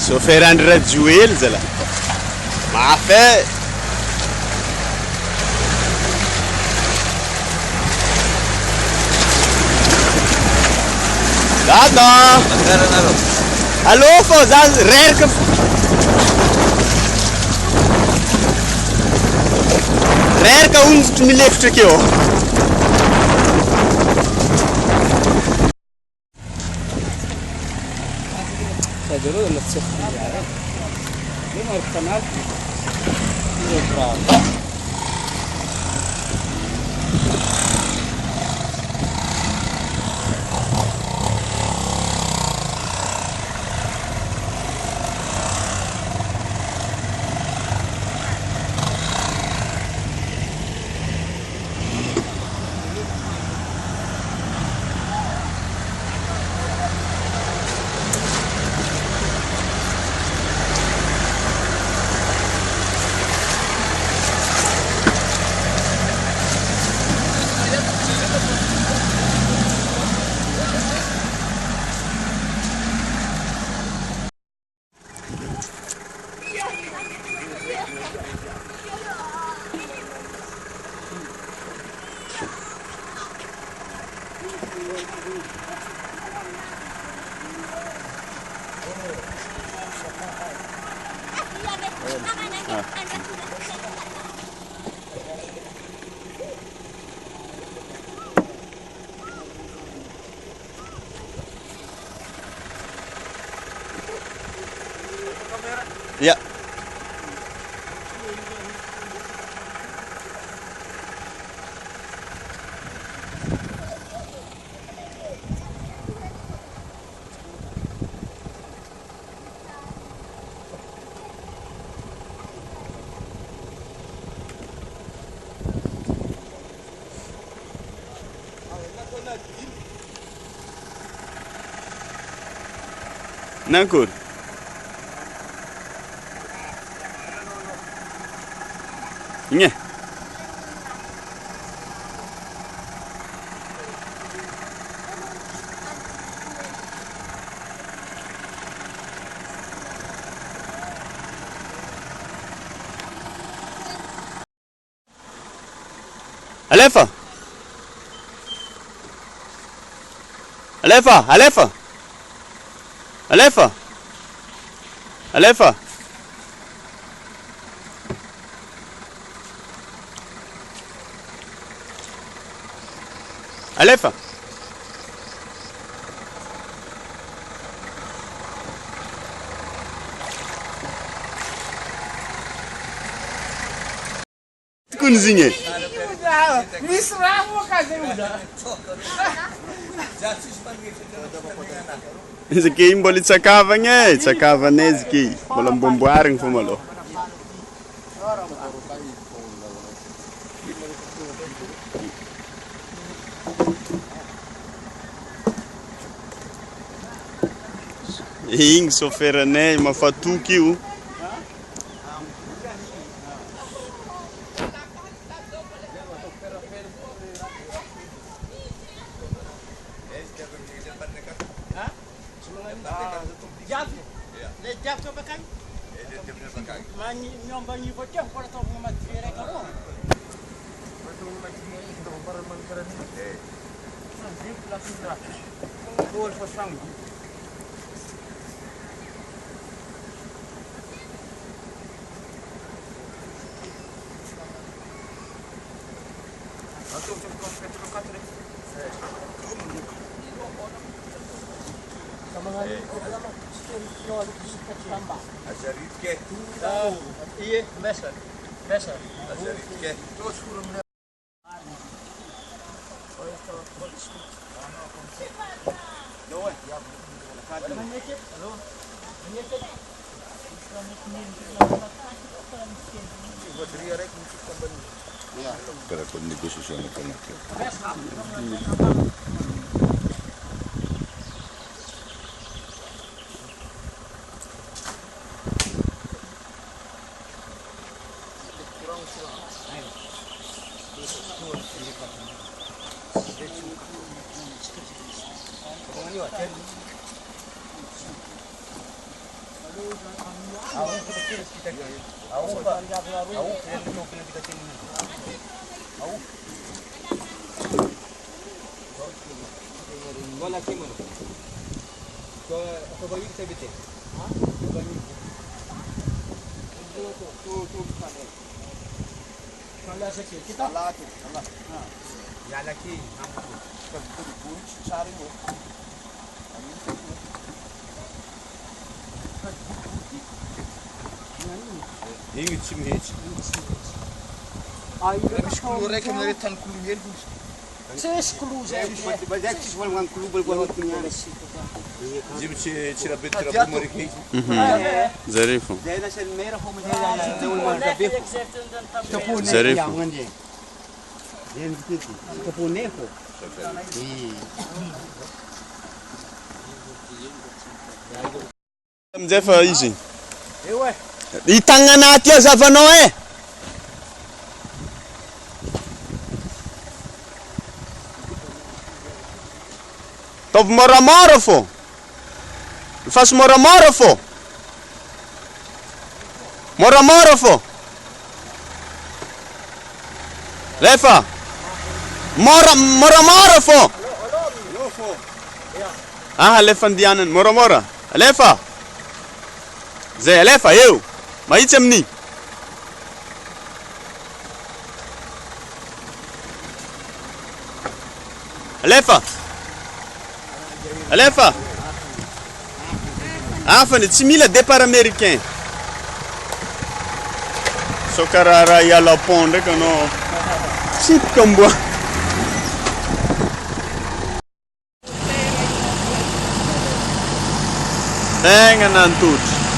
شوفير عند جويل زلا معفي دادا الو فوزان ريرك ريرك اون مليفت كيو سجلوا ولا تسخن يعني لما القناة يا ناكل نيه ألفا ألفا ألفا ألفا ألفا ألفا تكون زينة Ziki mboli tsakava nye, tsakava ne ziki, mbola mbomboaring fumalo. Ing sofera ne mafatuki u. Iya, biasa. Biasa. Para con negociazione con la Wala kimo. So, ako ba yung sabit eh? Ha? Kala sa kita. Laki, Allah. Ya laki. Bu cari bu. İyi içim hiç. Ay, Mas keluar kan dari tan keluar bu. ses kluze. Banyak sih orang keluar buat punya. Bizim çira betra bu mariki. Zarifo. Jadi sen merah home jadi jauh mana bepo. Kapune Zarif. jangan je. Jadi gitu. Kapune ko. Mzefa hizi. Ewe. Itanga natia zavanoe. Top moramora fo. Faz moramora fo. Moramora fo. Lefa. Moramora fo. Ah, lefa ndianen moramora. Lefa. Zé, lefa eu. Mas isso é menino. Lefa. Lefa. Ah, fane, tsy mila départ américain. So karara yala pont ndraiky anao. Sipika mboa. Tegna nantotry.